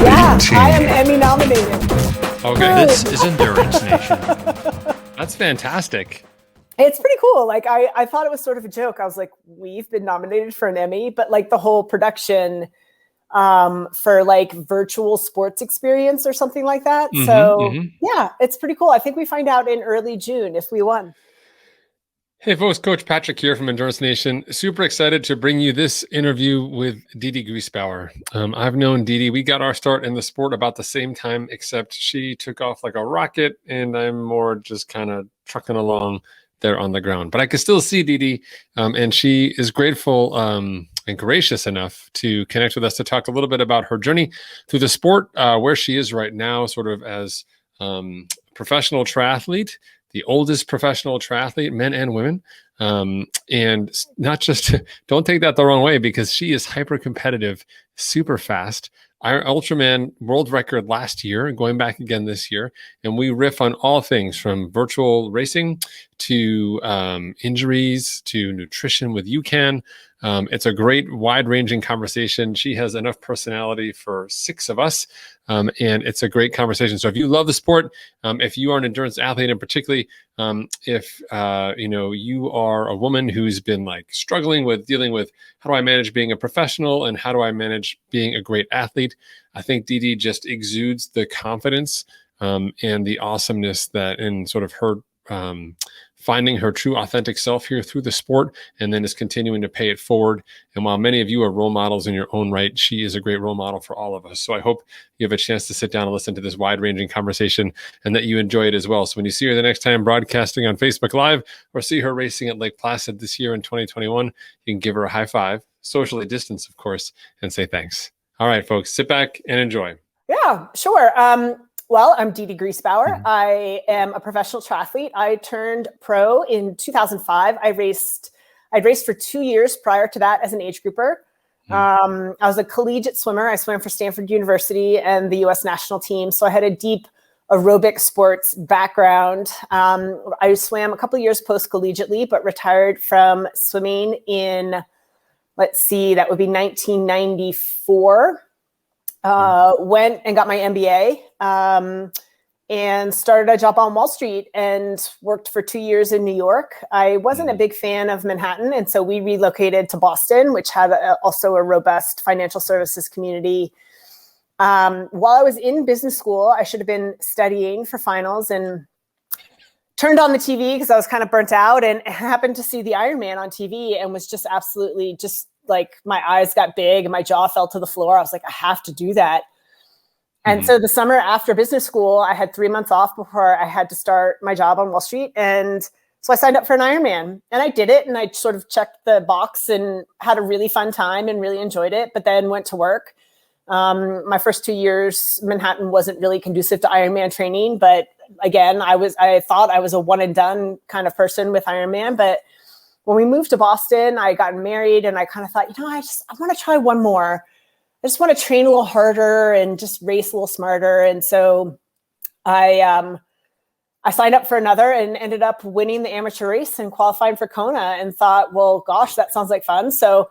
Yeah, I am Emmy nominated. Okay, this is Endurance Nation. That's fantastic. It's pretty cool. Like I thought it was sort of a joke. I was like, we've been nominated for an Emmy, but like the whole production for like virtual sports experience or something like that. Yeah, it's pretty cool. I think we find out in early June if we won. Hey folks, Coach Patrick here from Endurance Nation. Super excited to bring you this interview with Dede Griesbauer. I've known Dede. We got our start in the sport about the same time, except she took off like a rocket and I'm more just kind of trucking along there on the ground. But I can still see Dede, and she is grateful and gracious enough to connect with us to talk a little bit about her journey through the sport, where she is right now, sort of as professional triathlete, the oldest professional triathlete, men and women. And not just, don't take that the wrong way, because she is hyper competitive, super fast. Our Ultraman world record last year, going back again this year. And we riff on all things from virtual racing to injuries to nutrition with UCAN. It's a great wide-ranging conversation. She has enough personality for 6 of us, and it's a great conversation. So if you love the sport, if you are an endurance athlete, and particularly if you are a woman who's been like struggling with dealing with how do I manage being a professional and how do I manage being a great athlete, I think Dede just exudes the confidence and the awesomeness that in sort of her finding her true authentic self here through the sport, and then is continuing to pay it forward. And while many of you are role models in your own right, she is a great role model for all of us. So I hope you have a chance to sit down and listen to this wide-ranging conversation and that you enjoy it as well. So when you see her the next time broadcasting on Facebook Live or see her racing at Lake Placid this year in 2021, you can give her a high five, socially distanced, of course, and say thanks. All right, folks, sit back and enjoy. Yeah, sure. Well, I'm Dede Griesbauer. I am a professional triathlete. I turned pro in 2005. I'd raced for 2 years prior to that as an age grouper. I was a collegiate swimmer. I swam for Stanford University and the U.S. national team. So I had a deep aerobic sports background. I swam a couple of years post-collegiately, but retired from swimming in, that would be 1994. Went and got my MBA and started a job on Wall Street and worked for 2 years in New York. I wasn't a big fan of Manhattan, and so we relocated to Boston, which had also a robust financial services community. While I was in business school, I should have been studying for finals and turned on the TV because I was kind of burnt out and happened to see the Ironman on TV and was just absolutely like my eyes got big and my jaw fell to the floor. I was like, I have to do that. And so the summer after business school, I had 3 months off before I had to start my job on Wall Street. And so I signed up for an Ironman and I did it. And I sort of checked the box and had a really fun time and really enjoyed it, but then went to work. My first 2 years, Manhattan wasn't really conducive to Ironman training. But again, I thought I was a one and done kind of person with Ironman. But when we moved to Boston, I got married and I kind of thought, I want to try one more. I just want to train a little harder and just race a little smarter. And so I signed up for another and ended up winning the amateur race and qualifying for Kona and thought, well, gosh, that sounds like fun. So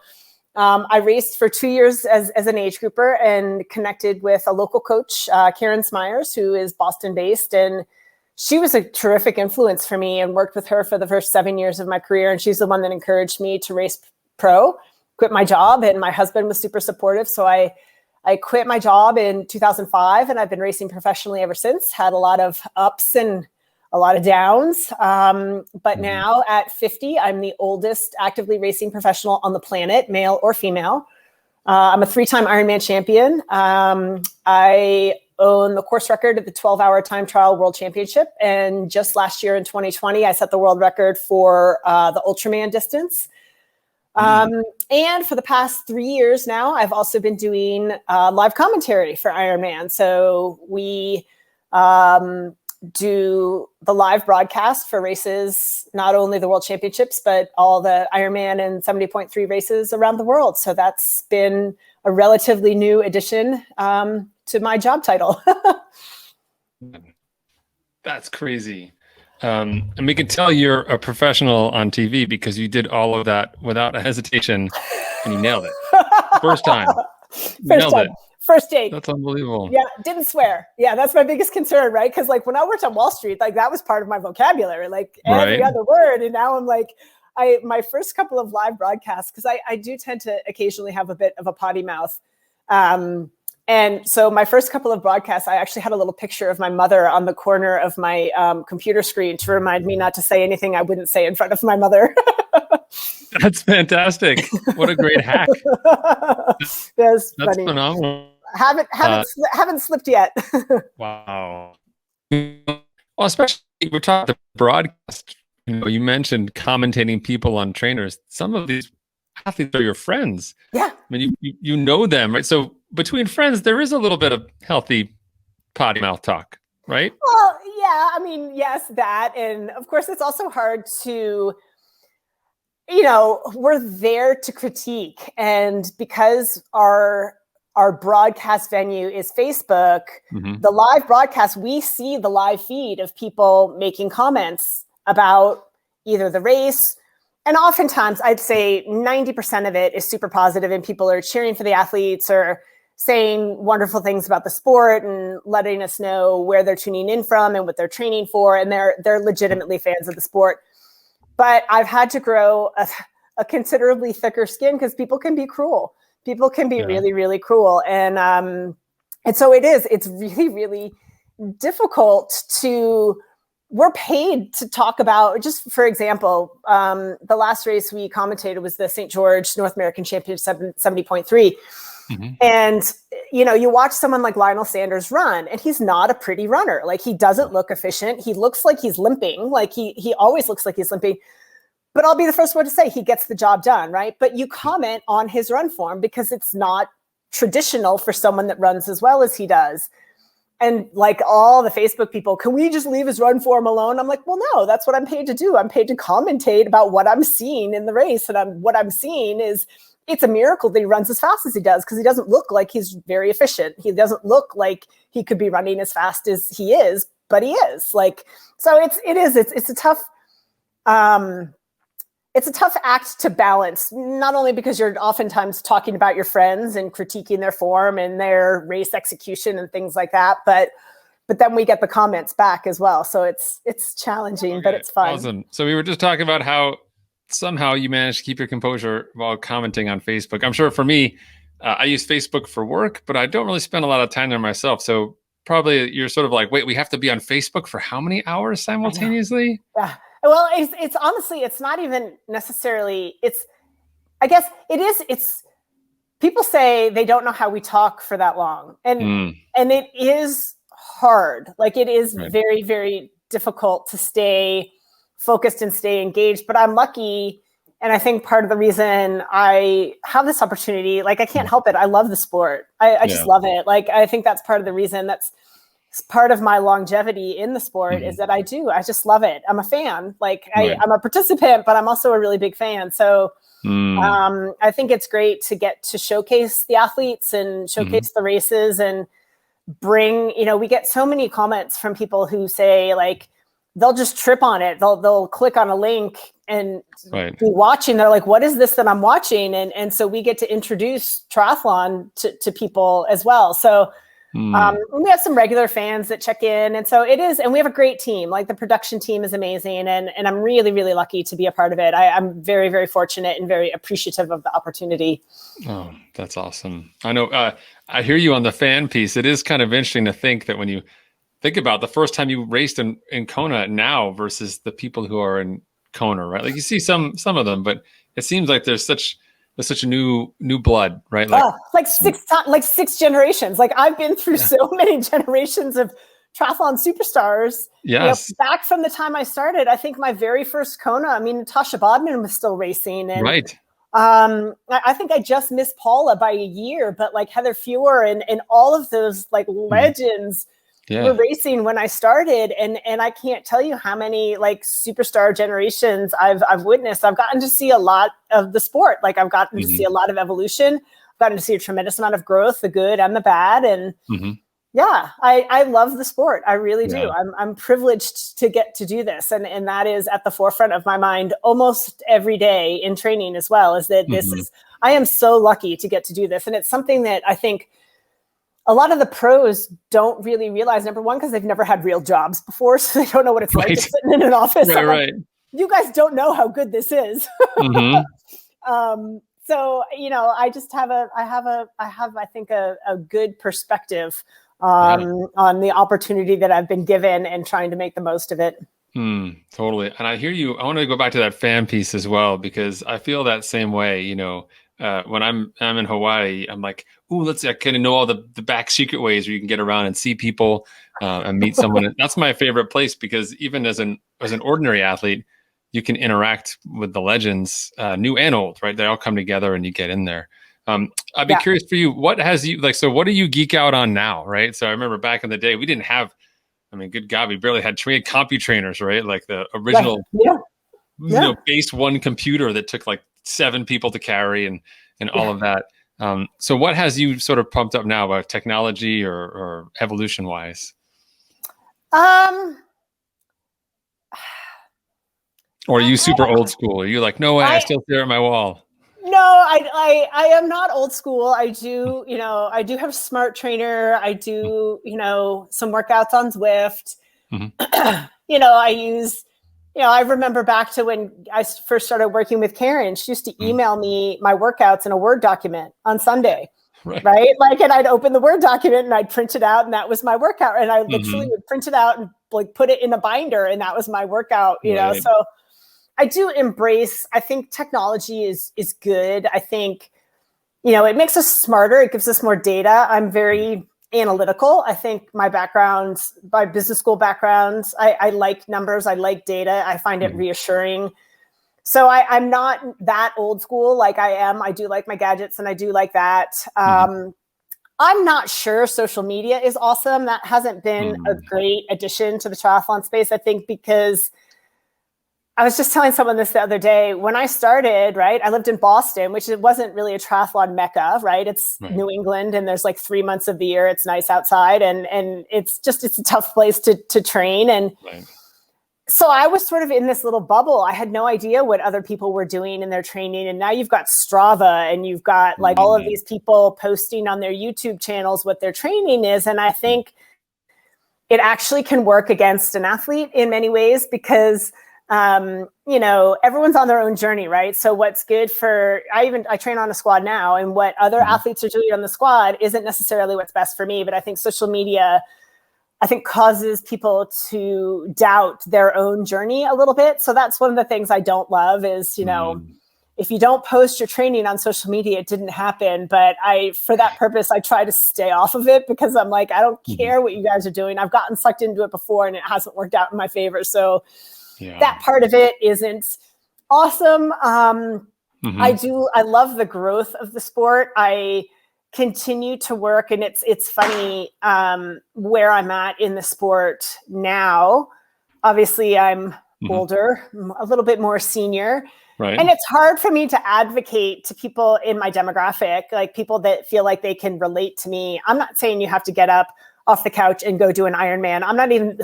I raced for 2 years as an age grouper and connected with a local coach, Karen Smyers, who is Boston based. And she was a terrific influence for me and worked with her for the first 7 years of my career. And she's the one that encouraged me to race pro, quit my job. And my husband was super supportive. So I quit my job in 2005 and I've been racing professionally ever since. Had a lot of ups and a lot of downs. But now at 50, I'm the oldest actively racing professional on the planet, male or female. I'm a 3-time Ironman champion. I own the course record at the 12-hour time trial world championship. And just last year in 2020, I set the world record for the Ultraman distance. And for the past 3 years now, I've also been doing live commentary for Ironman. So we do the live broadcast for races, not only the world championships, but all the Ironman and 70.3 races around the world. So that's been a relatively new addition to my job title. That's crazy. And we can tell you're a professional on TV because you did all of that without a hesitation and you nailed it. First time. It. First take. That's unbelievable. Yeah, didn't swear. Yeah, that's my biggest concern, right? Because like when I worked on Wall Street, like that was part of my vocabulary, like every other word. And now I'm like, my first couple of live broadcasts, because I do tend to occasionally have a bit of a potty mouth. And so my first couple of broadcasts, I actually had a little picture of my mother on the corner of my computer screen to remind me not to say anything I wouldn't say in front of my mother. That's fantastic. What a great hack. That's funny. Phenomenal. Haven't slipped yet. Wow. Well, especially we're talking the broadcast. You mentioned commentating people on trainers. Some of these athletes are your friends. Yeah. I mean, you know them, right? So between friends, there is a little bit of healthy potty mouth talk, right? Well, yeah. I mean, yes, that. And of course, it's also hard to, we're there to critique. And because our broadcast venue is Facebook, the live broadcast, we see the live feed of people making comments about either the race. And oftentimes I'd say 90% of it is super positive and people are cheering for the athletes or saying wonderful things about the sport and letting us know where they're tuning in from and what they're training for. And they're legitimately fans of the sport. But I've had to grow a considerably thicker skin because people can be cruel. People can be really, really cruel. And so it's really, really difficult we're paid to talk about, just for example, the last race we commentated was the St. George North American Championship 70.3. And, you watch someone like Lionel Sanders run and he's not a pretty runner. Like he doesn't look efficient. He looks like he's limping. Like he always looks like he's limping. But I'll be the first one to say he gets the job done, right? But you comment on his run form because it's not traditional for someone that runs as well as he does. And like all the Facebook people, can we just leave his run form alone? I'm like, well, no, that's what I'm paid to do. I'm paid to commentate about what I'm seeing in the race. And what I'm seeing is it's a miracle that he runs as fast as he does because he doesn't look like he's very efficient. He doesn't look like he could be running as fast as he is, but he is. Like, so it's a tough it's a tough act to balance, not only because you're oftentimes talking about your friends and critiquing their form and their race execution and things like that, but then we get the comments back as well. So it's challenging, but it's fun. Awesome. So we were just talking about how somehow you managed to keep your composure while commenting on Facebook. I'm sure for me, I use Facebook for work, but I don't really spend a lot of time there myself. So probably you're sort of like, wait, we have to be on Facebook for how many hours simultaneously? Yeah. Well, it's honestly, it's not even necessarily, I guess it is, people say they don't know how we talk for that long. And it is hard. Like it is very, very difficult to stay focused and stay engaged, but I'm lucky. And I think part of the reason I have this opportunity, like I can't help it. I love the sport. I just love it. Like, I think that's part of the reason that's part of my longevity in the sport is that I just love it. I'm a fan. Like I'm a participant, but I'm also a really big fan. So I think it's great to get to showcase the athletes and showcase the races and bring, we get so many comments from people who say like, they'll just trip on it. They'll click on a link and be watching. They're like, what is this that I'm watching? And so we get to introduce triathlon to people as well. So we have some regular fans that check in. And so it is, and we have a great team. Like the production team is amazing. And I'm really, really lucky to be a part of it. I'm very, very fortunate and very appreciative of the opportunity. Oh, that's awesome. I know, I hear you on the fan piece. It is kind of interesting to think that when you think about the first time you raced in Kona now versus the people who are in Kona, right? Like you see some of them, but it seems like there's such a new blood, right? Like six generations. Like I've been through so many generations of triathlon superstars. Yes. Back from the time I started, I think my very first Kona, I mean, Natasha Bodman was still racing. And, I think I just missed Paula by a year, but like Heather Feuer and all of those like legends were racing when I started. And I can't tell you how many like superstar generations I've witnessed. I've gotten to see a lot of the sport. Like I've gotten to see a lot of evolution. I've gotten to see a tremendous amount of growth, the good and the bad. And Yeah, I love the sport. I really do. Yeah. I'm privileged to get to do this. And that is at the forefront of my mind almost every day in training as well, is that this is, I am so lucky to get to do this. And it's something that I think a lot of the pros don't really realize, number one, because they've never had real jobs before. So they don't know what it's like to sit in an office. Right. You guys don't know how good this is. So, I just have I think a good perspective on the opportunity that I've been given and trying to make the most of it. Totally. And I hear you. I want to go back to that fan piece as well, because I feel that same way, when I'm in Hawaii, I'm like, ooh, I kind of know all the back secret ways where you can get around and see people and meet someone. That's my favorite place, because even as an ordinary athlete, you can interact with the legends, new and old, right? They all come together and you get in there. I'd be curious for you, what has you so what do you geek out on now, right? So I remember back in the day, we didn't have, good God, we barely had CompuTrainers, right? Like the original, base one computer that took like 7 people to carry and all of that. So what has you sort of pumped up now about technology or evolution wise? Or are you super old school? Are you like, no way, I still stare at my wall? No, I am not old school. I do, I do have Smart Trainer. I do, some workouts on Zwift. I use, I remember back to when I first started working with Karen. She used to email me my workouts in a Word document on Sunday. Right? Like, and I'd open the Word document and I'd print it out, and that was my workout. And I literally would print it out and like put it in a binder, and that was my workout, So I do embrace, I think technology is good. I think, it makes us smarter. It gives us more data. I'm very analytical. I think my business school backgrounds, I like numbers. I like data. I find it reassuring. So I'm not that old school like I am. I do like my gadgets and I do like that. I'm not sure social media is awesome. That hasn't been a great addition to the triathlon space, I think, because I was just telling someone this the other day. When I started, right, I lived in Boston, which it wasn't really a triathlon mecca, right? It's New England, and there's like 3 months of the year it's nice outside, and it's a tough place to train. And so I was sort of in this little bubble. I had no idea what other people were doing in their training. And now you've got Strava, and you've got like all of these people posting on their YouTube channels what their training is. And I think it actually can work against an athlete in many ways, because everyone's on their own journey, right? So what's good I train on a squad now, and what other athletes are doing on the squad isn't necessarily what's best for me. But I think social media, causes people to doubt their own journey a little bit. So that's one of the things I don't love is, if you don't post your training on social media, it didn't happen. But for that purpose, I try to stay off of it, because I'm like, I don't care what you guys are doing. I've gotten sucked into it before and it hasn't worked out in my favor. So that part of it isn't awesome. I love the growth of the sport. I continue to work, and it's funny where I'm at in the sport now. Obviously, I'm older, a little bit more senior. Right. And it's hard for me to advocate to people in my demographic, like people that feel like they can relate to me. I'm not saying you have to get up off the couch and go do an Ironman. I'm not even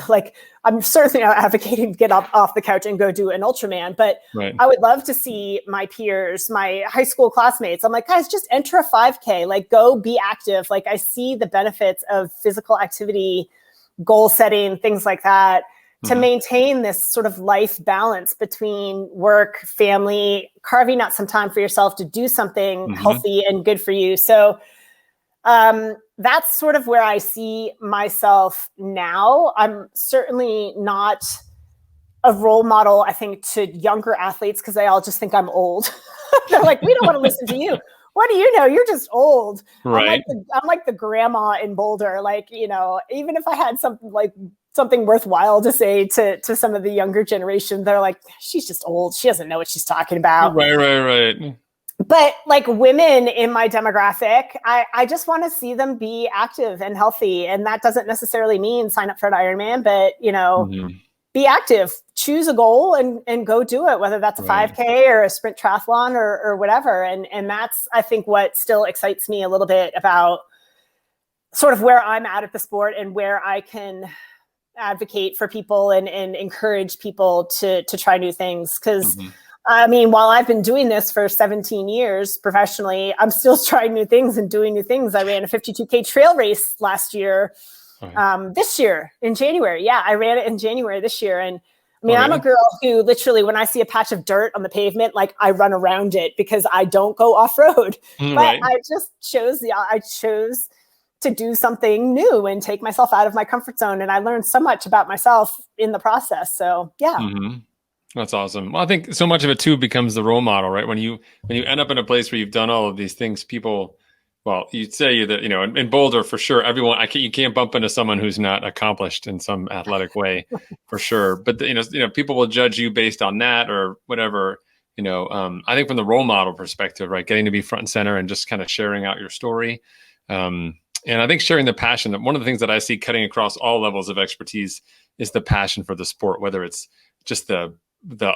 I'm certainly not advocating to get up off the couch and go do an Ultraman, but I would love to see my peers, my high school classmates. I'm like, guys, just enter a 5K, like go be active. Like I see the benefits of physical activity, goal setting, things like that, to maintain this sort of life balance between work, family, carving out some time for yourself to do something healthy and good for you. So that's sort of where I see myself now. I'm certainly not a role model, I think, to younger athletes, because they all just think I'm old. They're like, we don't want to listen to you. What do you know? You're just old. Right. I'm like the grandma in Boulder. Like, even if I had something worthwhile to say to some of the younger generation, they're like, she's just old. She doesn't know what she's talking about. Right. But like women in my demographic, I just want to see them be active and healthy. And that doesn't necessarily mean sign up for an Ironman, but, be active, choose a goal and go do it, whether that's a 5K or a sprint triathlon or whatever. And that's, I think, what still excites me a little bit about sort of where I'm at the sport and where I can advocate for people and encourage people to try new things. Because I mean, while I've been doing this for 17 years professionally, I'm still trying new things and doing new things. I ran a 52K trail race last year. This year in January. Yeah, I ran it in January this year. And I mean, I'm a girl who literally, when I see a patch of dirt on the pavement, like I run around it because I don't go off road. But I just chose to do something new and take myself out of my comfort zone. And I learned so much about myself in the process. So yeah. That's awesome. Well, I think so much of it too becomes the role model, right? When you end up in a place where you've done all of these things, people, well, you'd say that, in Boulder for sure, you can't bump into someone who's not accomplished in some athletic way for sure. But people will judge you based on that or whatever. I think from the role model perspective, right, getting to be front and center and just kind of sharing out your story. And I think sharing the passion, that one of the things that I see cutting across all levels of expertise is the passion for the sport, whether it's just the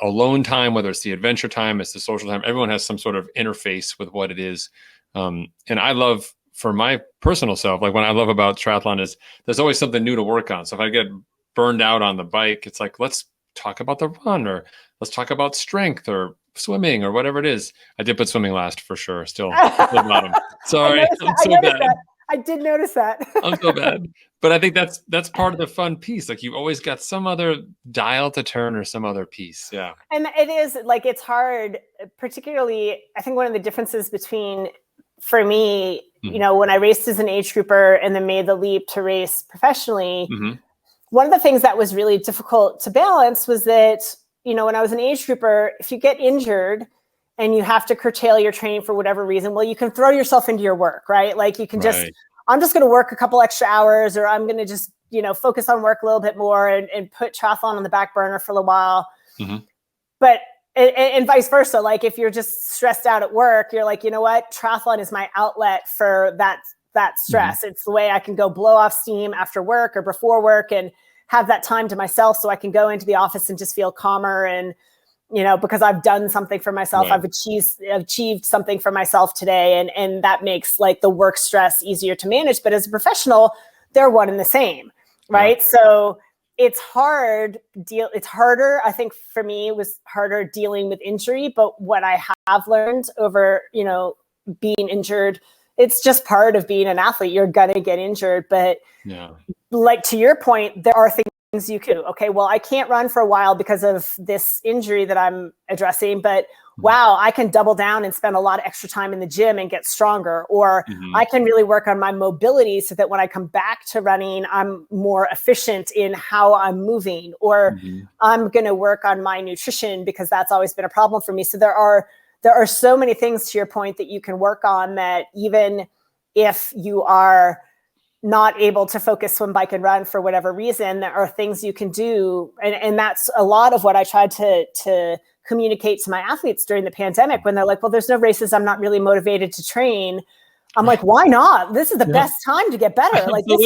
alone time, whether it's the adventure time, it's the social time. Everyone has some sort of interface with what it is. And I love, for my personal self, like what I love about triathlon is there's always something new to work on. So if I get burned out on the bike, it's like, let's talk about the run, or let's talk about strength or swimming or whatever it is. I did put swimming last for sure. Still bottom. Sorry. I'm so bad. I did notice that. I'm so bad. But I think that's part of the fun piece. Like you've always got some other dial to turn or some other piece. Yeah. And it is like, it's hard, particularly, I think one of the differences between, for me, when I raced as an age grouper and then made the leap to race professionally, one of the things that was really difficult to balance was that, when I was an age grouper, if you get injured and you have to curtail your training for whatever reason, well, you can throw yourself into your work, right? Like you can I'm just going to work a couple extra hours, or I'm going to just, focus on work a little bit more and put triathlon on the back burner for a while. But, and vice versa. Like if you're just stressed out at work, you're like, you know what? Triathlon is my outlet for that stress. It's the way I can go blow off steam after work or before work and have that time to myself, so I can go into the office and just feel calmer and, because I've done something for myself, I've achieved something for myself today. And that makes like the work stress easier to manage. But as a professional, they're one and the same, right? So it's harder. I think for me, it was harder dealing with injury. But what I have learned over, being injured, it's just part of being an athlete. You're going to get injured. But like to your point, there are things you can do. Okay, well, I can't run for a while because of this injury that I'm addressing, but wow, I can double down and spend a lot of extra time in the gym and get stronger. Or I can really work on my mobility so that when I come back to running, I'm more efficient in how I'm moving. Or I'm going to work on my nutrition because that's always been a problem for me. So there are so many things, to your point, that you can work on, that even if you are not able to focus, swim, bike, and run for whatever reason, there are things you can do. And that's a lot of what I tried to communicate to my athletes during the pandemic, when they're like, well, there's no races, I'm not really motivated to train. I'm like, why not? This is the best time to get better. Like we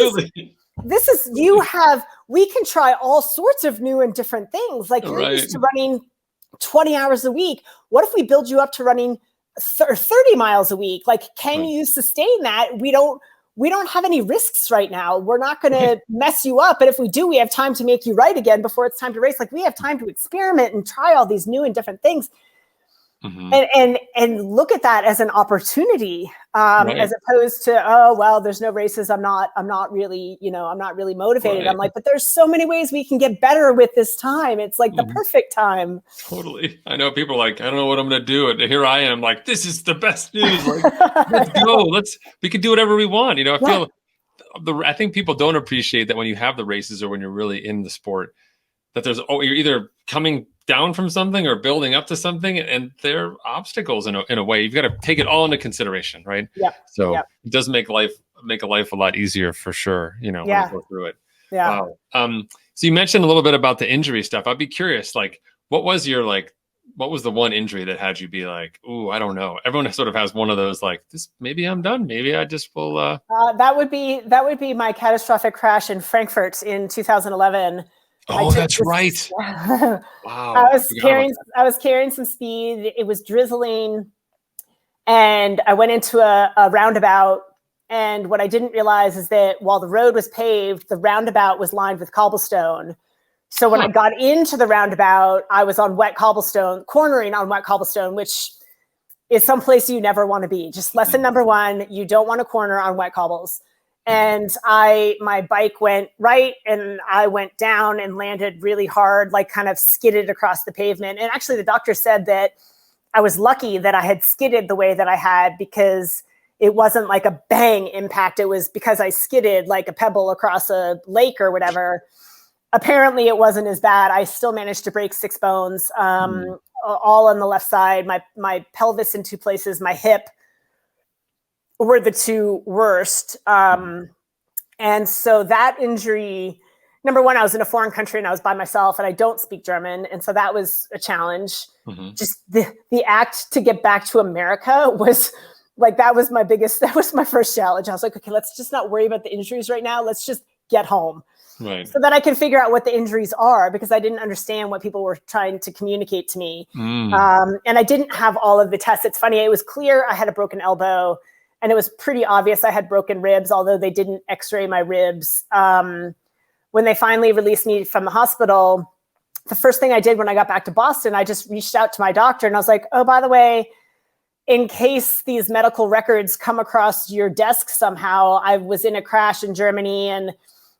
can try all sorts of new and different things. Like you're used to running 20 hours a week. What if we build you up to running 30 miles a week? Like, can you sustain that? We don't have any risks right now. We're not going to mess you up. But if we do, we have time to make you right again before it's time to race. Like we have time to experiment and try all these new and different things. And look at that as an opportunity, as opposed to, oh, well, there's no races. I'm not really motivated. I'm like, but there's so many ways we can get better with this time. It's like the perfect time. Totally. I know people are like, I don't know what I'm going to do. And here I am like, this is the best news. Like, let's go. We can do whatever we want. I think people don't appreciate that when you have the races or when you're really in the sport, that you're either coming down from something or building up to something, and there are obstacles in a way. You've got to take it all into consideration, right? So it does make a life a lot easier for sure, when you go through it. Wow. So you mentioned a little bit about the injury stuff. I'd be curious, like, what was the one injury that had you be like, ooh, I don't know. Everyone sort of has one of those, like, this, maybe I'm done. Maybe I just will. That would be my catastrophic crash in Frankfurt in 2011. Oh, that's right. Wow. I was carrying some speed. It was drizzling, and I went into a roundabout And what I didn't realize is that while the road was paved, the roundabout was lined with cobblestone. So when I got into the roundabout, I was on wet cobblestone, cornering on wet cobblestone, which is someplace you never want to be. Just lesson number one, you don't want to corner on wet cobbles. And my bike went right and I went down and landed really hard, like kind of skidded across the pavement. And actually the doctor said that I was lucky that I had skidded the way that I had, because it wasn't like a bang impact. It was because I skidded like a pebble across a lake or whatever. Apparently it wasn't as bad. I still managed to break 6 bones, all on the left side, my pelvis in 2 places, my hip were the 2 worst. And so that injury, number one, I was in a foreign country and I was by myself and I don't speak German. And so that was a challenge. Just the act to get back to America was like, that was my first challenge. I was like, okay, let's just not worry about the injuries right now. Let's just get home. Right. So that I can figure out what the injuries are, because I didn't understand what people were trying to communicate to me. And I didn't have all of the tests. It's funny. It was clear I had a broken elbow and it was pretty obvious I had broken ribs, although they didn't x-ray my ribs. When they finally released me from the hospital, the first thing I did when I got back to Boston, I just reached out to my doctor and I was like, oh, by the way, in case these medical records come across your desk somehow, I was in a crash in Germany and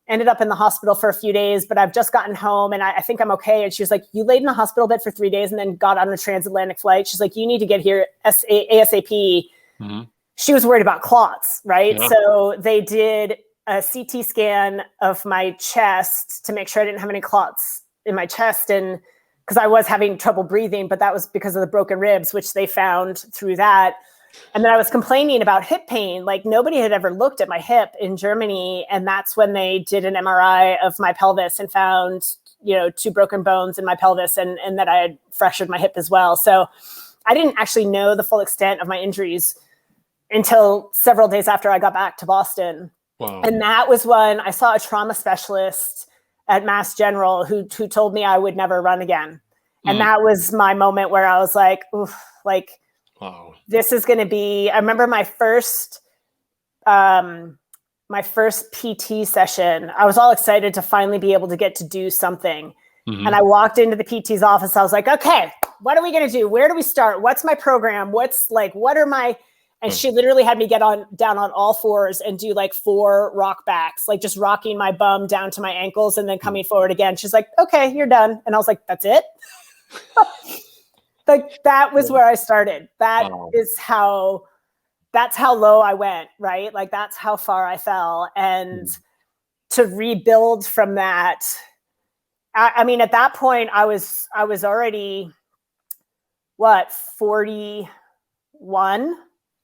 ended up in the hospital for a few days, but I've just gotten home and I think I'm okay. And she was like, you laid in the hospital bed for 3 days and then got on a transatlantic flight. She's like, you need to get here ASAP. She was worried about clots, right? Yeah. So they did a CT scan of my chest to make sure I didn't have any clots in my chest. And because I was having trouble breathing, but that was because of the broken ribs, which they found through that. And then I was complaining about hip pain. Like nobody had ever looked at my hip in Germany. And that's when they did an MRI of my pelvis and found, 2 broken bones in my pelvis and that I had fractured my hip as well. So I didn't actually know the full extent of my injuries until several days after I got back to Boston. Wow. And that was when I saw a trauma specialist at Mass General who told me I would never run again. And that was my moment where I was like, oof, like, wow, this is going to be, I remember my first PT session. I was all excited to finally be able to get to do something. And I walked into the PT's office. I was like, okay, what are we going to do? Where do we start? What's my program? What are my, and she literally had me get down on all fours and do like 4 rock backs, like just rocking my bum down to my ankles and then coming forward again. She's like, okay, you're done. And I was like, that's it. Like that was where I started. That's how low I went, right? Like that's how far I fell. And to rebuild from that, I mean, at that point I was already 41,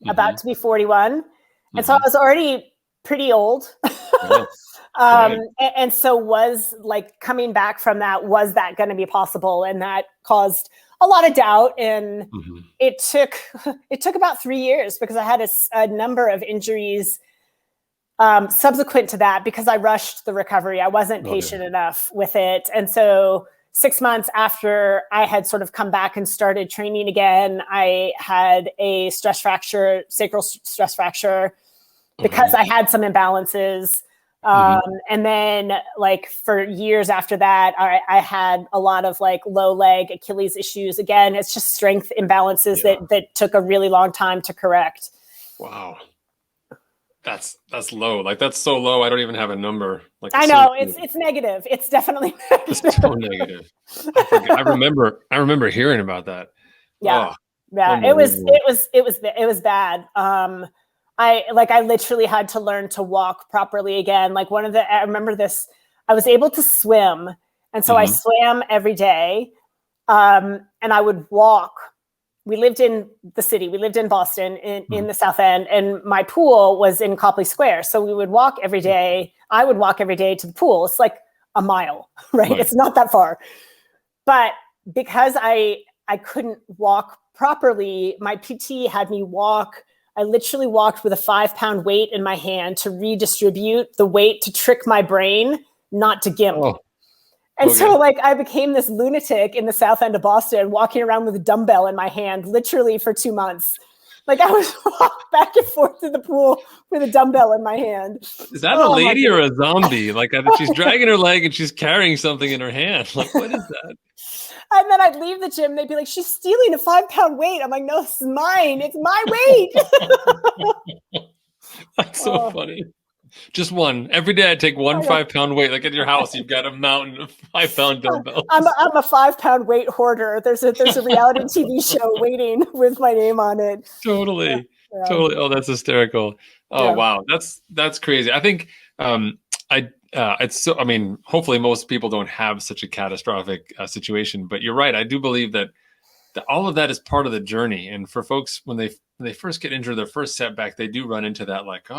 about to be 41. And so I was already pretty old. And so was like coming back from that, was that going to be possible? And that caused a lot of doubt. And it took about 3 years because I had a number of injuries subsequent to that because I rushed the recovery. I wasn't patient enough with it. And so 6 months after I had sort of come back and started training again, I had a stress fracture, sacral stress fracture, because I had some imbalances. And then like for years after that, I had a lot of like low leg Achilles issues. Again, it's just strength imbalances that took a really long time to correct. Wow. That's low. Like that's so low. I don't even have a number. Like I know it's negative. It's definitely negative. It's so negative. I remember hearing about that. Yeah. It was bad. I literally had to learn to walk properly again. Like I remember this, I was able to swim. And so I swam every day. And I would walk. We lived in the city. We lived in Boston in the South End, and my pool was in Copley Square. So we would walk every day. I would walk every day to the pool. It's like a mile, right? It's not that far. But because I couldn't walk properly, my PT had me walk. I literally walked with a 5-pound weight in my hand to redistribute the weight to trick my brain not to gimp. Oh. And so like I became this lunatic in the South End of Boston, walking around with a dumbbell in my hand, literally for 2 months. Like I was walk back and forth to the pool with a dumbbell in my hand. Is that a lady or a zombie? Like she's dragging her leg and she's carrying something in her hand. Like, what is that? And then I'd leave the gym. They'd be like, she's stealing a 5-pound weight. I'm like, no, this is mine. It's my weight. That's so funny. Just one. Every day I take one 5-pound weight. Like at your house, you've got a mountain of 5-pound dumbbells. I'm a 5-pound weight hoarder. There's a reality TV show waiting with my name on it. Totally. Totally. Oh, that's hysterical. Oh, wow. That's crazy. I think it's so, I mean, hopefully most people don't have such a catastrophic situation, but you're right. I do believe that all of that is part of the journey. And for folks, when they first get injured, their first setback, they do run into that, like,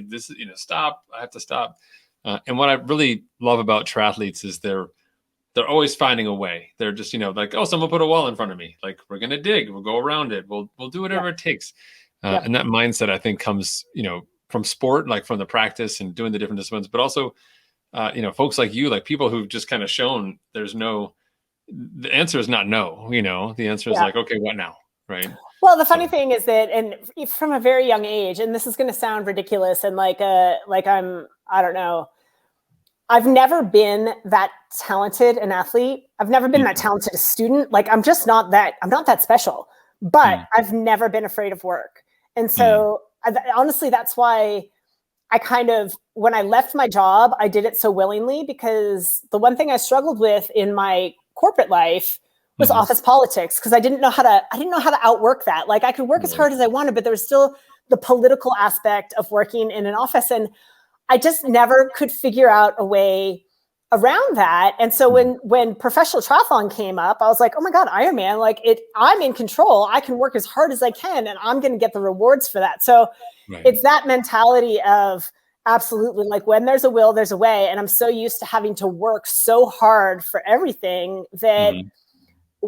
this is, stop, I have to stop. And what I really love about triathletes is they're always finding a way. They're just, like, oh, someone put a wall in front of me. Like, we're going to dig, we'll go around it. We'll do whatever it takes. And that mindset, I think, comes, from sport, like from the practice and doing the different disciplines, but also, folks like you, like people who've just kind of shown the answer is not no, the answer is like, okay, what now? Right. Well, the funny thing is that, and from a very young age, and this is going to sound ridiculous and I don't know, I've never been that talented an athlete. I've never been that talented a student. Like I'm not that special, but I've never been afraid of work. And so honestly, that's why I when I left my job, I did it so willingly, because the one thing I struggled with in my corporate life was office politics, because I didn't know how to outwork that. Like I could work as hard as I wanted, but there was still the political aspect of working in an office. And I just never could figure out a way around that. And so when professional triathlon came up, I was like, oh my God, Ironman, I'm in control. I can work as hard as I can and I'm going to get the rewards for that. So it's that mentality of absolutely, like when there's a will, there's a way. And I'm so used to having to work so hard for everything that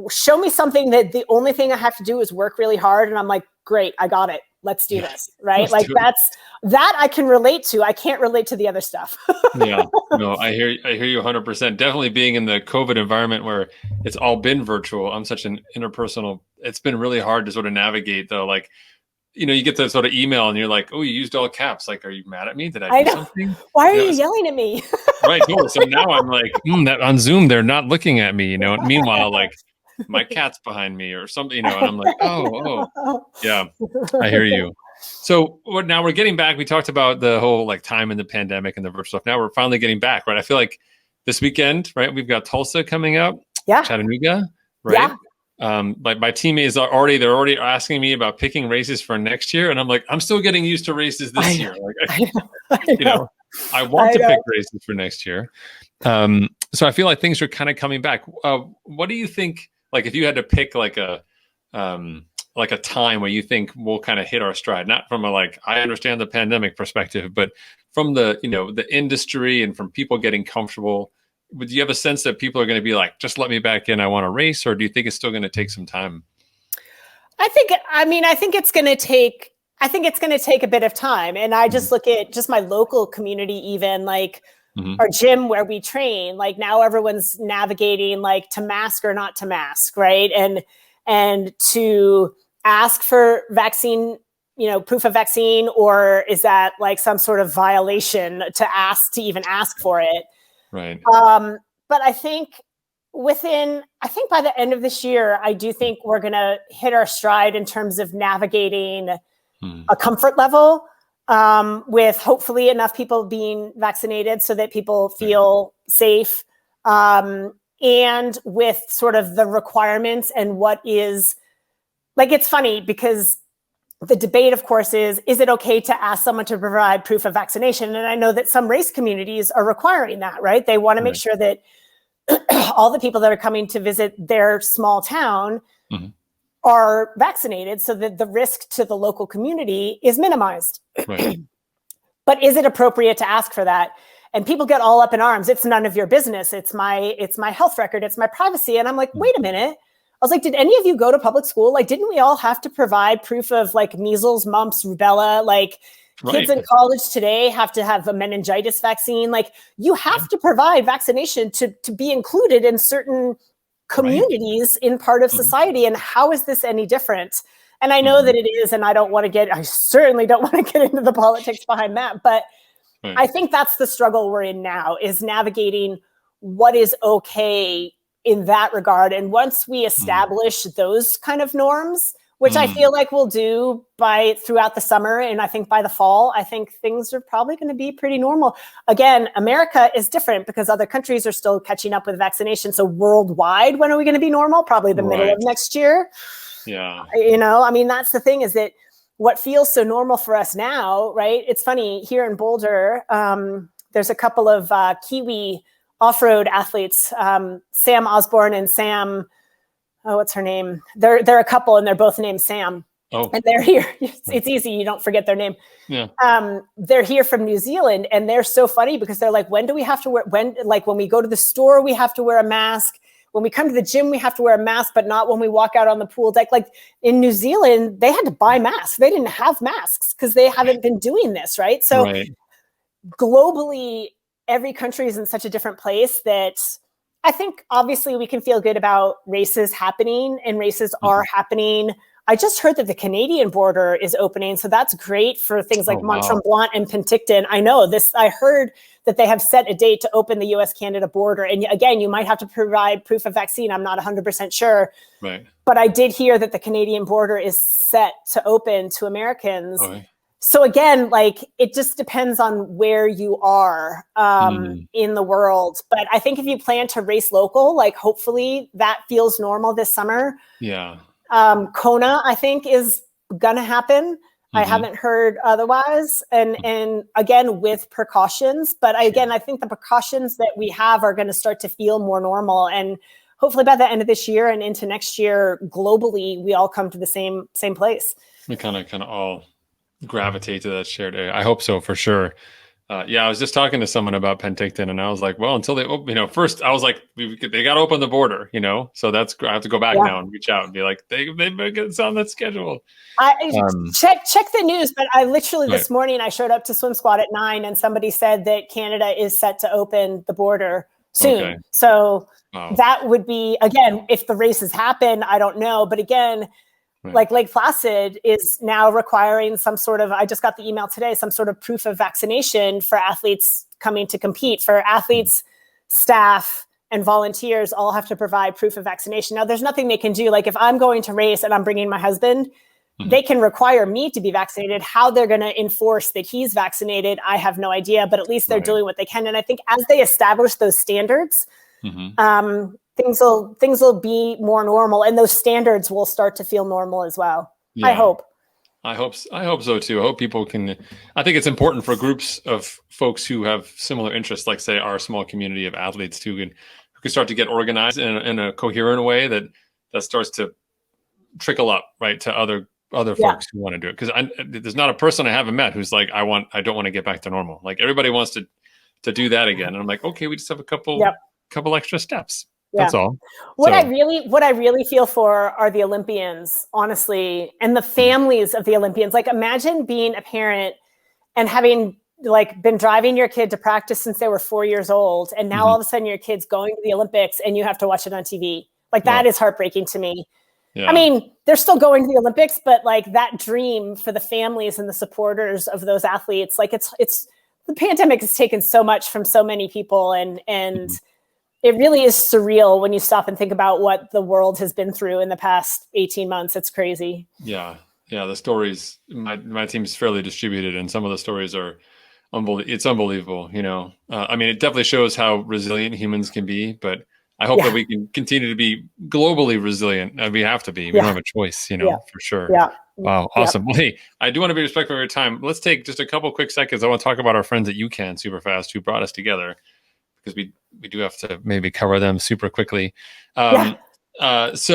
show me something that the only thing I have to do is work really hard. And I'm like, great, I got it. Let's do this. Right. Like that I can relate to. I can't relate to the other stuff. Yeah, no, I hear you 100%. Definitely being in the COVID environment where it's all been virtual. I'm such an interpersonal, it's been really hard to sort of navigate though. Like, you get the sort of email and you're like, oh, you used all caps. Like, are you mad at me? Did I do something? Why are you yelling at me? Right. Cool. So now I'm like, that on Zoom, they're not looking at me, And meanwhile, like, my cat's behind me or something, and I'm like, oh, yeah, I hear you. So now we're getting back. We talked about the whole like time in the pandemic and the virtual stuff. Now we're finally getting back, right? I feel like this weekend, right? We've got Tulsa coming up, Chattanooga, right? Like my teammates they're already asking me about picking races for next year. And I'm like, I'm still getting used to races this year. Like, I want to pick races for next year. So I feel like things are kind of coming back. What do you think? Like if you had to pick like a time where you think we'll kind of hit our stride, not from I understand the pandemic perspective, but from the industry and from people getting comfortable, would you have a sense that people are going to be like, just let me back in, I want to race? Or do you think it's still going to take some time? I think it's going to take a bit of time. And I just look at just my local community, even our gym where we train, like now everyone's navigating like to mask or not to mask. Right. And to ask for vaccine, proof of vaccine, or is that like some sort of violation to even ask for it? Right. But I think by the end of this year, I do think we're going to hit our stride in terms of navigating a comfort level. With hopefully enough people being vaccinated so that people feel safe, and with sort of the requirements and what is like, it's funny because the debate, of course, is it okay to ask someone to provide proof of vaccination? And I know that some race communities are requiring that, right? They want to make sure that all the people that are coming to visit their small town are vaccinated so that the risk to the local community is minimized. Right. But is it appropriate to ask for that? And people get all up in arms. It's none of your business. It's my health record. It's my privacy. And I'm like, wait a minute. I was like, did any of you go to public school? Like, didn't we all have to provide proof of like measles, mumps, rubella? Like kids in college today have to have a meningitis vaccine. Like you have to provide vaccination to be included in certain communities in part of society. And how is this any different? And I know that it is, and I certainly don't want to get into the politics behind that. But Right. I think that's the struggle we're in now, is navigating what is okay in that regard. And once we establish those kind of norms, which I feel like we'll do throughout the summer, and I think by the fall, I think things are probably going to be pretty normal. Again, America is different because other countries are still catching up with vaccination. So worldwide, when are we going to be normal? Probably the middle of next year. Yeah. I mean, that's the thing, is that what feels so normal for us now, right? It's funny, here in Boulder, there's a couple of Kiwi off-road athletes, Sam Osborne and Sam, what's her name? They're a couple, and they're both named Sam. Oh. And they're here. It's easy. You don't forget their name. Yeah. They're here from New Zealand, and they're so funny because they're like, when do we have to wear, when we go to the store, we have to wear a mask. When we come to the gym, we have to wear a mask, but not when we walk out on the pool deck. Like in New Zealand, they had to buy masks. They didn't have masks because they haven't been doing this, right? So globally, every country is in such a different place that I think obviously we can feel good about races happening, and races are happening. I just heard that the Canadian border is opening. So that's great for things like Mont Tremblant and Penticton. I heard that they have set a date to open the US-Canada border. And again, you might have to provide proof of vaccine. I'm not 100% sure. Right. But I did hear that the Canadian border is set to open to Americans. So again, it just depends on where you are in the world. But I think if you plan to race local, hopefully that feels normal this summer. Yeah. Kona, I think, is going to happen. I haven't heard otherwise. And again, with precautions. But I think the precautions that we have are going to start to feel more normal. And hopefully by the end of this year and into next year, globally, we all come to the same place. We kind of all gravitate to that shared area. I hope so, for sure. I was just talking to someone about Penticton, and I was like, well, until they open, first I was like, they got to open the border, so that's, I have to go back now and reach out and be like, they better get this on that schedule. Check the news, but I literally this morning, I showed up to swim squad at 9 and somebody said that Canada is set to open the border soon. Okay. So that would be, again, if the races happen, I don't know. But again, like Lake Placid is now requiring some sort of, I just got the email today, some sort of proof of vaccination for athletes coming to compete. For athletes, staff, and volunteers all have to provide proof of vaccination. Now, there's nothing they can do. Like if I'm going to race and I'm bringing my husband, they can require me to be vaccinated. How they're going to enforce that he's vaccinated, I have no idea, but at least they're doing what they can. And I think as they establish those standards, things will be more normal, and those standards will start to feel normal as well. Yeah. I hope so too. I hope people can. I think it's important for groups of folks who have similar interests, like say our small community of athletes, who can start to get organized in a coherent way that starts to trickle up to other folks who want to do it. Because there's not a person I haven't met who's like, I don't want to get back to normal. Like everybody wants to do that again, and I'm like, okay, we just have a couple extra steps. That's all. What I really feel for are the Olympians, honestly, and the families of the Olympians. Like imagine being a parent and having been driving your kid to practice since they were 4 years old. And now all of a sudden your kid's going to the Olympics and you have to watch it on TV. That is heartbreaking to me. Yeah. I mean, they're still going to the Olympics, but that dream for the families and the supporters of those athletes, it's the pandemic has taken so much from so many people, and it really is surreal when you stop and think about what the world has been through in the past 18 months. It's crazy. Yeah. The stories, my team's fairly distributed, and some of the stories are it's unbelievable. I mean, it definitely shows how resilient humans can be, but I hope that we can continue to be globally resilient. We have to be. We don't have a choice, for sure. Yeah. Wow. Awesome. Well, hey, I do want to be respectful of your time. Let's take just a couple quick seconds. I want to talk about our friends at UCAN super fast who brought us together, because we do have to maybe cover them super quickly. UCAN is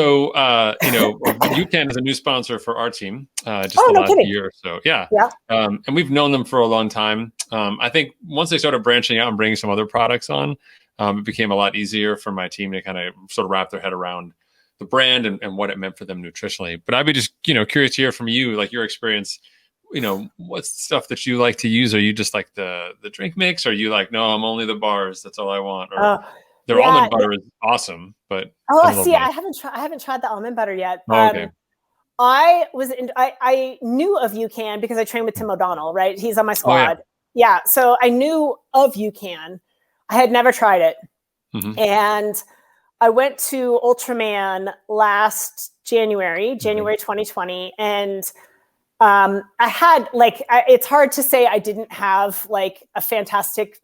a new sponsor for our team, just the last year or so. Yeah. And we've known them for a long time. I think once they started branching out and bringing some other products on, it became a lot easier for my team to kind of sort of wrap their head around the brand and what it meant for them nutritionally. But I'd be just, curious to hear from you, like your experience. What's the stuff that you like to use? Are you just like the drink mix? Or are you like, no, I'm only the bars. That's all I want. Or their almond butter is awesome, but I haven't tried the almond butter yet. Okay. I knew of UCAN because I trained with Tim O'Donnell, right? He's on my squad. Oh, yeah. So I knew of UCAN. I had never tried it. Mm-hmm. And I went to Ultraman last January 2020. And I had it's hard to say I didn't have like a fantastic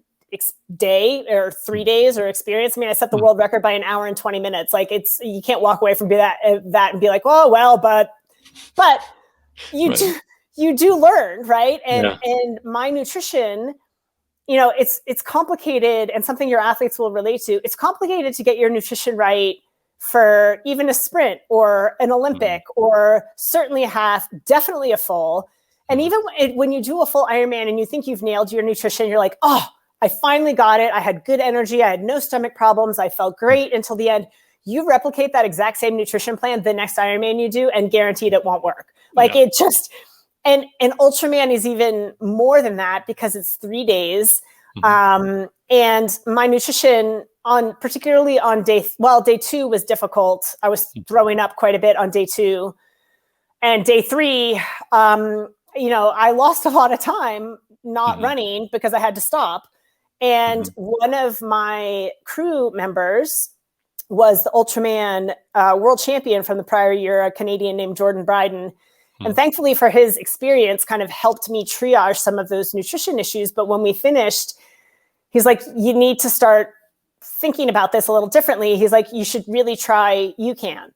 day or 3 days or experience. I mean, I set the world record by 1 hour and 20 minutes. Like you can't walk away from that and be like, oh, well, but you do learn, right? And my nutrition, it's complicated, and something your athletes will relate to. It's complicated to get your nutrition right for even a sprint or an Olympic or certainly a half, definitely a full. And even when you do a full Ironman and you think you've nailed your nutrition, you're like, oh, I finally got it. I had good energy. I had no stomach problems. I felt great until the end. You replicate that exact same nutrition plan the next Ironman you do, and guaranteed it won't work. It just, and Ultraman is even more than that because it's 3 days. And my nutrition particularly on day 2 was difficult. I was throwing up quite a bit on day 2, and day 3, I lost a lot of time not running because I had to stop. And one of my crew members was the Ultraman world champion from the prior year, a Canadian named Jordan Bryden. And thankfully for his experience kind of helped me triage some of those nutrition issues. But when we finished, he's like, you need to start thinking about this a little differently. He's like, you should really try UCAN.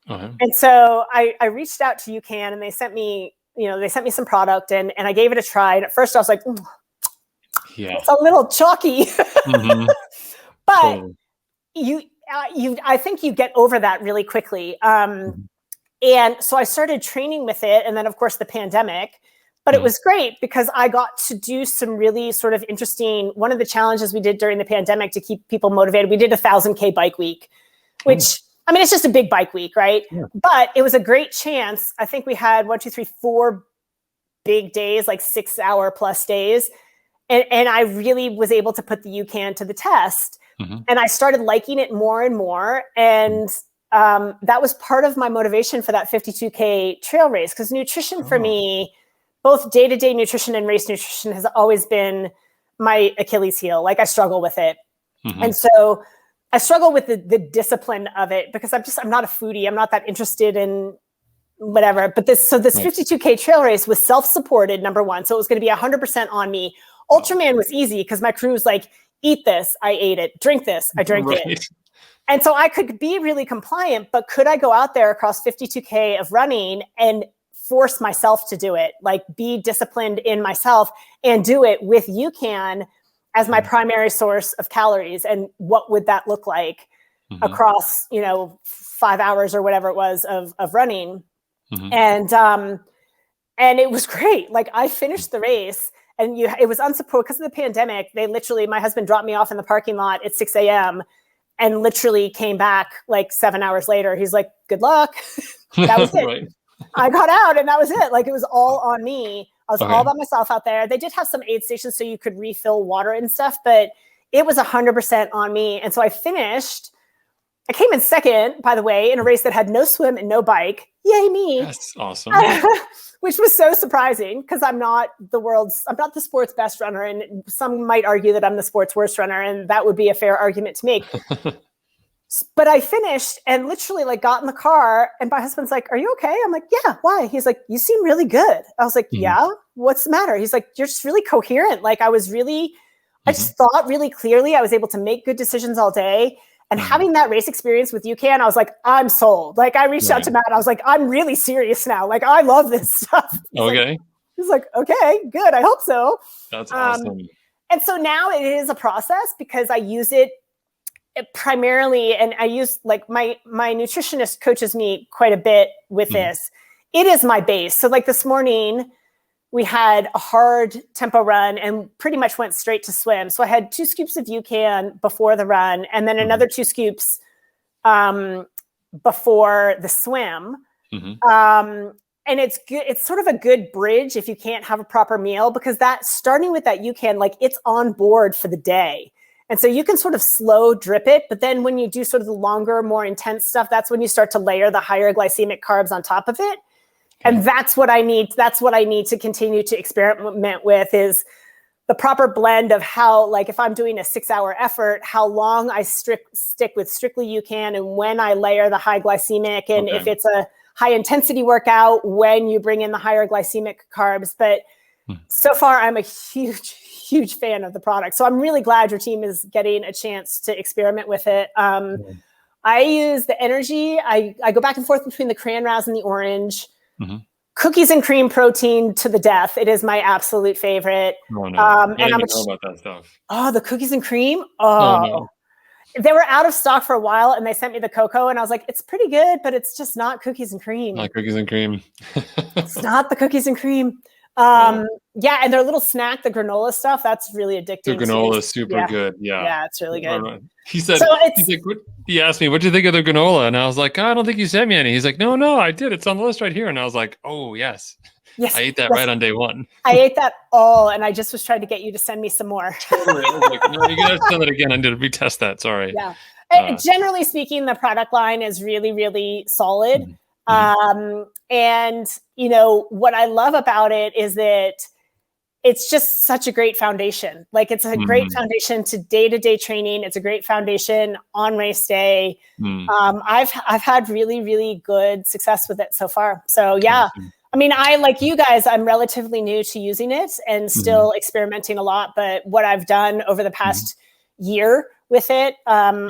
And so I reached out to UCAN, and they sent me some product, and I gave it a try. And at first I was like, it's a little chalky, but I think you get over that really quickly. And so I started training with it. And then of course the pandemic, but it was great because I got to do some really sort of interesting, one of the challenges we did during the pandemic to keep people motivated, we did a 1,000K bike week, which, I mean, it's just a big bike week, right? But it was a great chance. I think we had 4 big days, like 6-hour plus days. And I really was able to put the UCAN to the test. And I started liking it more and more. And that was part of my motivation for that 52K trail race, because nutrition for me, both day-to-day nutrition and race nutrition, has always been my Achilles heel. Like I struggle with it. And so I struggle with the discipline of it because I'm not a foodie. I'm not that interested in whatever. But this 52K trail race was self-supported, number one. So it was going to be 100% on me. Ultraman was easy because my crew was like, eat this, I ate it. Drink this, I drank it. And so I could be really compliant, but could I go out there across 52K of running and force myself to do it, like be disciplined in myself and do it with UCAN as my primary source of calories? And what would that look like across, 5 hours or whatever it was of running? And it was great. Like I finished the race, and it was unsupported because of the pandemic. My husband dropped me off in the parking lot at 6 a.m. and literally came back like 7 hours later. He's like, good luck. That was it. I got out and that was it. Like it was all on me. I was all by myself out there. They did have some aid stations so you could refill water and stuff, but it was 100% on me. And so I finished. I came in second, by the way, in a race that had no swim and no bike. Yay me. That's awesome. Which was so surprising because I'm not the sport's best runner. And some might argue that I'm the sport's worst runner. And that would be a fair argument to make. But I finished and literally like got in the car, and my husband's like, are you okay? I'm like, yeah, why? He's like, you seem really good. I was like, yeah, what's the matter? He's like, you're just really coherent. Like I just thought really clearly. I was able to make good decisions all day. And having that race experience with UCAN, I was like, I'm sold. Like I reached out to Matt. I was like, I'm really serious now. Like I love this stuff. He's like, okay, good. I hope so. That's awesome. And so now it is a process because I use it primarily, and I use like my nutritionist coaches me quite a bit with this. It is my base. So like this morning we had a hard tempo run and pretty much went straight to swim. So I had 2 scoops of UCAN before the run, and then another 2 scoops before the swim. And it's good. It's sort of a good bridge if you can't have a proper meal, because that starting with that UCAN, like it's on board for the day. And so you can sort of slow drip it. But then when you do sort of the longer, more intense stuff, that's when you start to layer the higher glycemic carbs on top of it. And that's what I need. That's what I need to continue to experiment with, is the proper blend of how, like, if I'm doing a 6-hour effort, how long I stick with strictly UCAN, and when I layer the high glycemic, and if it's a high intensity workout, when you bring in the higher glycemic carbs. But so far, I'm a huge fan of the product. So I'm really glad your team is getting a chance to experiment with it. I use the energy. I go back and forth between the cran raz and the orange. Cookies and cream protein to the death. It is my absolute favorite. Oh, no. I don't and even know about that stuff. Oh, the cookies and cream. No. They were out of stock for a while, and they sent me the cocoa, and I was like, it's pretty good, but it's just not cookies and cream. Not cookies and cream. It's not the cookies and cream. Yeah, and their little snack, the granola stuff, that's really addicting. The granola is super good. Yeah, it's really good. He said, he asked me, what do you think of the granola? And I was like, I don't think you sent me any. He's like, no, I did. It's on the list right here. And I was like, oh, yes. I ate that right on day one. I ate that all, and I just was trying to get you to send me some more. Totally. I was like, no, you got to send it again. I need to retest that. Sorry. Yeah. Generally speaking, the product line is really, really solid. And, you know, what I love about it is that it's just such a great foundation. Like, it's a great foundation to day-to-day training. It's a great foundation on race day. I've had really, really good success with it so far. So yeah, I mean, I, like you guys, I'm relatively new to using it and still experimenting a lot. But what I've done over the past year with it, I'm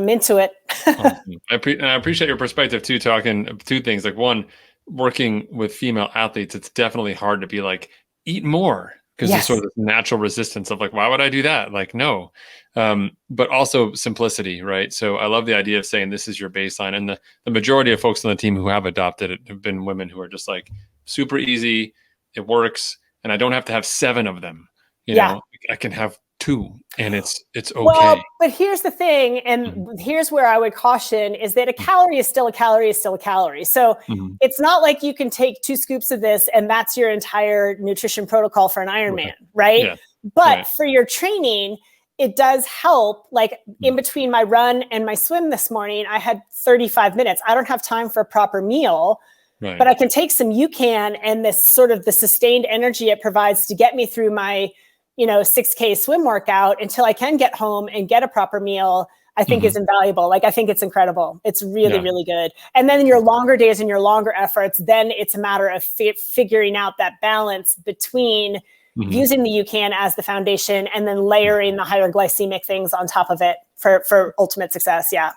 into it. Awesome. I appreciate your perspective too, talking two things. Like, one, working with female athletes, it's definitely hard to be like, eat more, because there's sort of this natural resistance of like, why would I do that? Like, no. But also simplicity, right? So I love the idea of saying this is your baseline. And the majority of folks on the team who have adopted it have been women who are just like, super easy, it works, and I don't have to have 7 of them. You know, I can have 2, and it's okay. Well, but here's the thing, and here's where I would caution, is that a calorie is still a calorie is still a calorie. So it's not like you can take 2 scoops of this and that's your entire nutrition protocol for an Ironman, right? Yeah. But for your training, it does help. Like, in between my run and my swim this morning, I had 35 minutes. I don't have time for a proper meal. But I can take some UCAN and this sort of the sustained energy it provides to get me through my 6K swim workout until I can get home and get a proper meal, I think is invaluable. Like, I think it's incredible. It's really, really good. And then in your longer days and your longer efforts, then it's a matter of figuring out that balance between using the UCAN as the foundation and then layering the higher glycemic things on top of it for ultimate success. Yeah.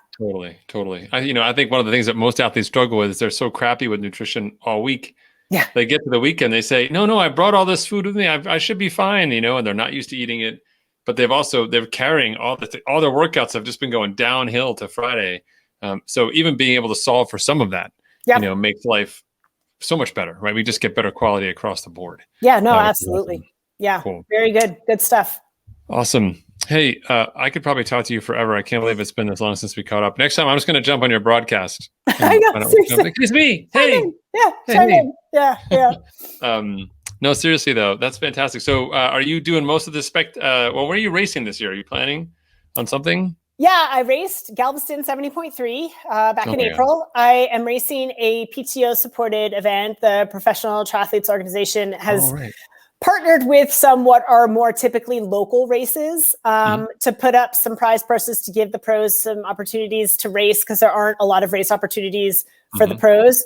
Totally. I think one of the things that most athletes struggle with is they're so crappy with nutrition all week. Yeah. They get to the weekend, they say, no, I brought all this food with me. I should be fine, and they're not used to eating it. But they're carrying all their workouts have just been going downhill to Friday. So even being able to solve for some of that, makes life so much better, right? We just get better quality across the board. Yeah, no, absolutely. Awesome. Yeah. Cool. Very good. Good stuff. Awesome. Hey, I could probably talk to you forever. I can't believe it's been this long since we caught up. Next time, I'm just going to jump on your broadcast. I know. Seriously. It's me. Hey. Yeah. Hey. Yeah. No, seriously though, that's fantastic. So, are you doing most of the where are you racing this year? Are you planning on something? Yeah, I raced Galveston 70.3 back in April. I am racing a PTO supported event. The Professional Triathletes Organization has partnered with some what are more typically local races to put up some prize purses to give the pros some opportunities to race, because there aren't a lot of race opportunities for the pros.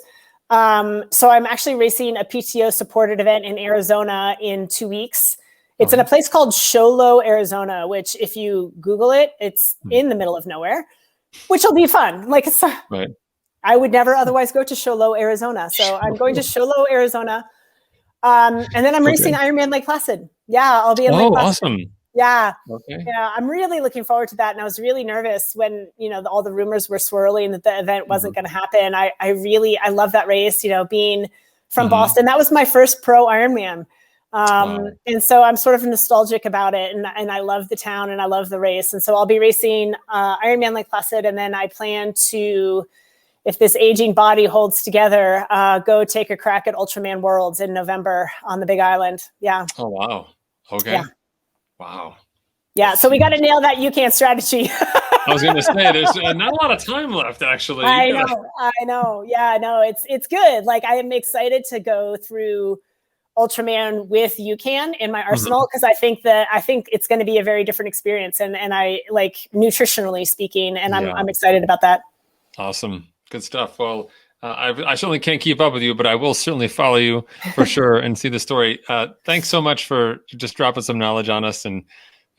So I'm actually racing a PTO supported event in Arizona in 2 weeks. It's in a place called Sholo, Arizona, which if you Google it, it's in the middle of nowhere, which will be fun. Like, I would never otherwise go to Sholo, Arizona. So I'm going to Sholo, Arizona. And then I'm racing Ironman Lake Placid. Yeah, I'll be in Lake Placid. Awesome. Yeah. Okay. Yeah, I'm really looking forward to that. And I was really nervous when, all the rumors were swirling that the event wasn't going to happen. I love that race, being from Boston. That was my first pro Ironman. And so I'm sort of nostalgic about it, and I love the town and I love the race. And so I'll be racing Ironman Lake Placid. And then I plan to, if this aging body holds together, go take a crack at Ultraman Worlds in November on the Big Island. Yeah. Oh, wow. Okay. Yeah. Wow. Yeah. So we got to nail that UCAN strategy. I was going to say, there's not a lot of time left, actually. I know. Yeah, no, it's good. Like, I am excited to go through Ultraman with UCAN in my arsenal, because I think it's going to be a very different experience, and I like, nutritionally speaking, and I'm excited about that. Awesome. Good stuff. Well, I certainly can't keep up with you, but I will certainly follow you for sure and see the story. Thanks so much for just dropping some knowledge on us and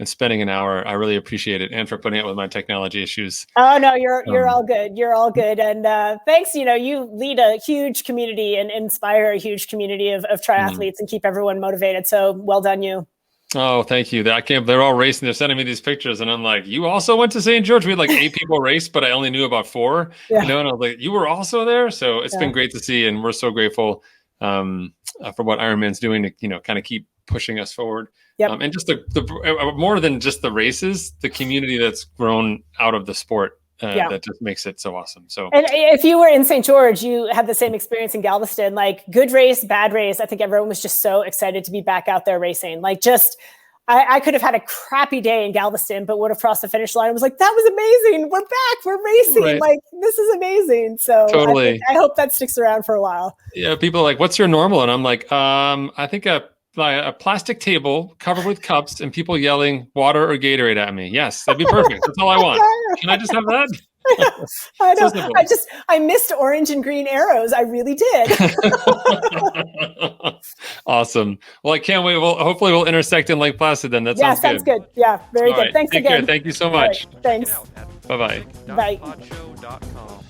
spending an hour. I really appreciate it, and for putting up with my technology issues. Oh no, you're all good. You're all good. And thanks. You lead a huge community and inspire a huge community of triathletes and keep everyone motivated. So well done, you. Oh, thank you. They're all racing. They're sending me these pictures, and I'm like, you also went to St. George? We had like 8 people race, but I only knew about 4. And I was like, you were also there. So it's been great to see, and we're so grateful for what Ironman's doing to kind of keep pushing us forward. And just the more than just the races, the community that's grown out of the sport that just makes it so awesome. So, and if you were in St. George, you had the same experience in Galveston. Like, good race, bad race. I think everyone was just so excited to be back out there racing. Like, just I could have had a crappy day in Galveston, but would have crossed the finish line. I was like, that was amazing. We're back. We're racing. Right. Like, this is amazing. So totally. I hope that sticks around for a while. Yeah, people are like, what's your normal? And I'm like, I think a plastic table covered with cups and people yelling water or Gatorade at me. Yes, that'd be perfect. That's all I want. Can I just have that? I know. So I missed orange and green arrows. I really did. Awesome. Well, I can't wait. Well, hopefully we'll intersect in Lake Placid then. That sounds good. Yeah, very good. Right. Thanks Take again. Care. Thank you so much. Right. Thanks. Bye-bye. Bye.